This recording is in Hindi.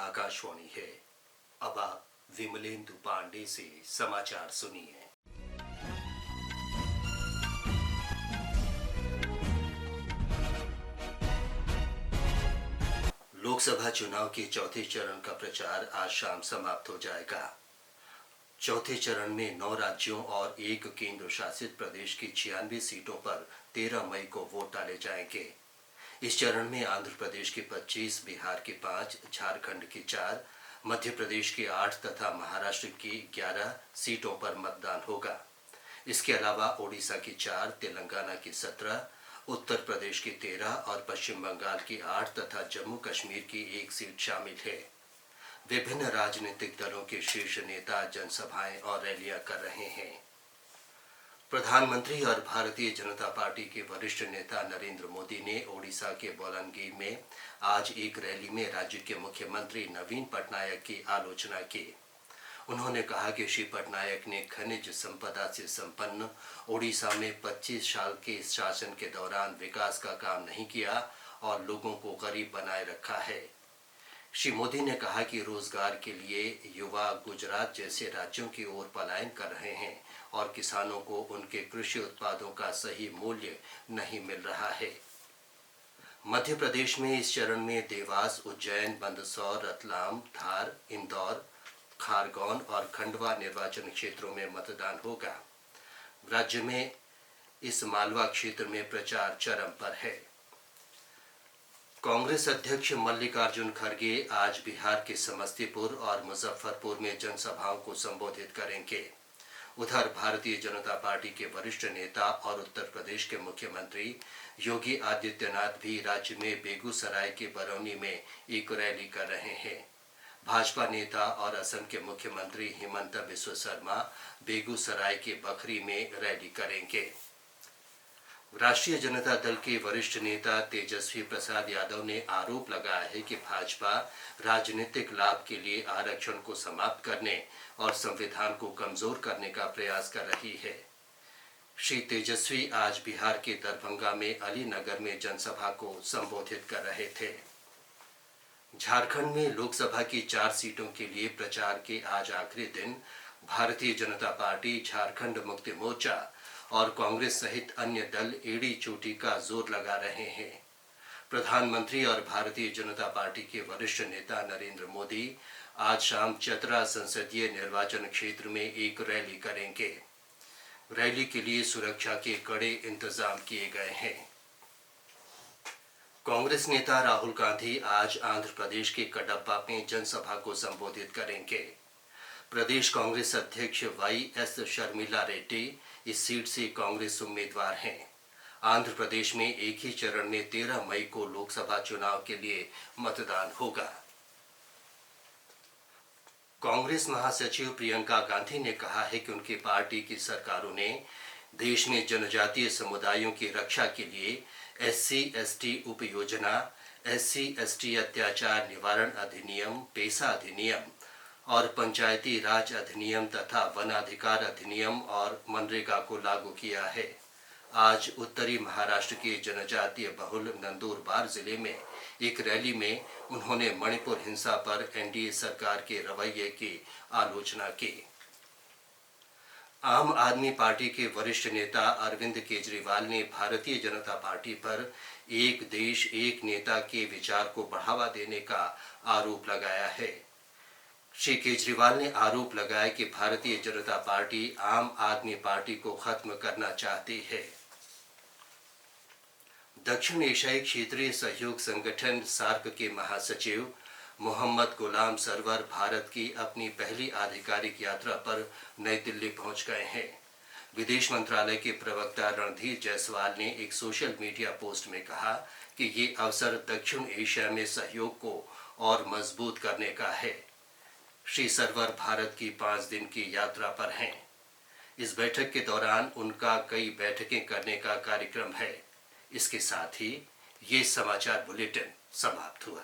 आकाशवाणी है। अब आप विमलेंदु पांडे से समाचार सुनिए। लोकसभा चुनाव के चौथे चरण का प्रचार आज शाम समाप्त हो जाएगा। चौथे चरण में 9 राज्यों और एक केंद्र शासित प्रदेश की 96 सीटों पर 13 मई को वोट डाले जाएंगे। इस चरण में आंध्र प्रदेश की 25, बिहार की 5, झारखंड की 4, मध्य प्रदेश की 8 तथा महाराष्ट्र की 11 सीटों पर मतदान होगा। इसके अलावा ओडिशा की 4, तेलंगाना की 17, उत्तर प्रदेश की 13 और पश्चिम बंगाल की 8 तथा जम्मू कश्मीर की 1 सीट शामिल है। विभिन्न राजनीतिक दलों के शीर्ष नेता जनसभाएं और रैलियां कर रहे हैं। प्रधानमंत्री और भारतीय जनता पार्टी के वरिष्ठ नेता नरेंद्र मोदी ने ओडिशा के बलांगीर में आज एक रैली में राज्य के मुख्यमंत्री नवीन पटनायक की आलोचना की। उन्होंने कहा कि श्री पटनायक ने खनिज संपदा से संपन्न ओडिशा में 25 साल के शासन के दौरान विकास का काम नहीं किया और लोगों को गरीब बनाए रखा है। श्री मोदी ने कहा कि रोजगार के लिए युवा गुजरात जैसे राज्यों की ओर पलायन कर रहे हैं और किसानों को उनके कृषि उत्पादों का सही मूल्य नहीं मिल रहा है। मध्य प्रदेश में इस चरण में देवास, उज्जैन, मंदसौर, रतलाम, धार, इंदौर, खारगौन और खंडवा निर्वाचन क्षेत्रों में मतदान होगा। राज्य में इस मालवा क्षेत्र में प्रचार चरम पर है। कांग्रेस अध्यक्ष मल्लिकार्जुन खड़गे आज बिहार के समस्तीपुर और मुजफ्फरपुर में जनसभाओं को संबोधित करेंगे। उधर भारतीय जनता पार्टी के वरिष्ठ नेता और उत्तर प्रदेश के मुख्यमंत्री योगी आदित्यनाथ भी राज्य में बेगूसराय के बरौनी में एक रैली कर रहे हैं। भाजपा नेता और असम के मुख्यमंत्री हिमंत बिस्वा शर्मा बेगूसराय के बखरी में रैली करेंगे। राष्ट्रीय जनता दल के वरिष्ठ नेता तेजस्वी प्रसाद यादव ने आरोप लगाया है कि भाजपा राजनीतिक लाभ के लिए आरक्षण को समाप्त करने और संविधान को कमजोर करने का प्रयास कर रही है। श्री तेजस्वी आज बिहार के दरभंगा में अलीनगर में जनसभा को संबोधित कर रहे थे। झारखंड में लोकसभा की 4 सीटों के लिए प्रचार के आज आखिरी दिन भारतीय जनता पार्टी, झारखंड मुक्ति मोर्चा और कांग्रेस सहित अन्य दल एड़ी चोटी का जोर लगा रहे हैं। प्रधानमंत्री और भारतीय जनता पार्टी के वरिष्ठ नेता नरेंद्र मोदी आज शाम चतरा संसदीय निर्वाचन क्षेत्र में एक रैली करेंगे। रैली के लिए सुरक्षा के कड़े इंतजाम किए गए हैं। कांग्रेस नेता राहुल गांधी आज आंध्र प्रदेश के कडप्पा में जनसभा को संबोधित करेंगे। प्रदेश कांग्रेस अध्यक्ष वाई.एस. शर्मिला रेड्डी इस सीट से कांग्रेस उम्मीदवार हैं। आंध्र प्रदेश में एक ही चरण में 13 मई को लोकसभा चुनाव के लिए मतदान होगा। कांग्रेस महासचिव प्रियंका गांधी ने कहा है कि उनकी पार्टी की सरकारों ने देश में जनजातीय समुदायों की रक्षा के लिए SC/ST उपयोजना, SC/ST अत्याचार निवारण अधिनियम, पेशा अधिनियम और पंचायती राज अधिनियम तथा वनाधिकार अधिनियम और मनरेगा को लागू किया है। आज उत्तरी महाराष्ट्र के जनजातीय बहुल नंदुरबार जिले में एक रैली में उन्होंने मणिपुर हिंसा पर NDA सरकार के रवैये की आलोचना की। आम आदमी पार्टी के वरिष्ठ नेता अरविंद केजरीवाल ने भारतीय जनता पार्टी पर एक देश एक नेता के विचार को बढ़ावा देने का आरोप लगाया है। श्री केजरीवाल ने आरोप लगाया कि भारतीय जनता पार्टी आम आदमी पार्टी को खत्म करना चाहती है। दक्षिण एशियाई क्षेत्रीय सहयोग संगठन सार्क के महासचिव मोहम्मद गुलाम सरवर भारत की अपनी पहली आधिकारिक यात्रा पर नई दिल्ली पहुंच गए हैं। विदेश मंत्रालय के प्रवक्ता रणधीर जायसवाल ने एक सोशल मीडिया पोस्ट में कहा कि ये अवसर दक्षिण एशिया में सहयोग को और मजबूत करने का है। श्री सरवर भारत की 5 दिन की यात्रा पर हैं। इस बैठक के दौरान उनका कई बैठकें करने का कार्यक्रम है। इसके साथ ही ये समाचार बुलेटिन समाप्त हुआ।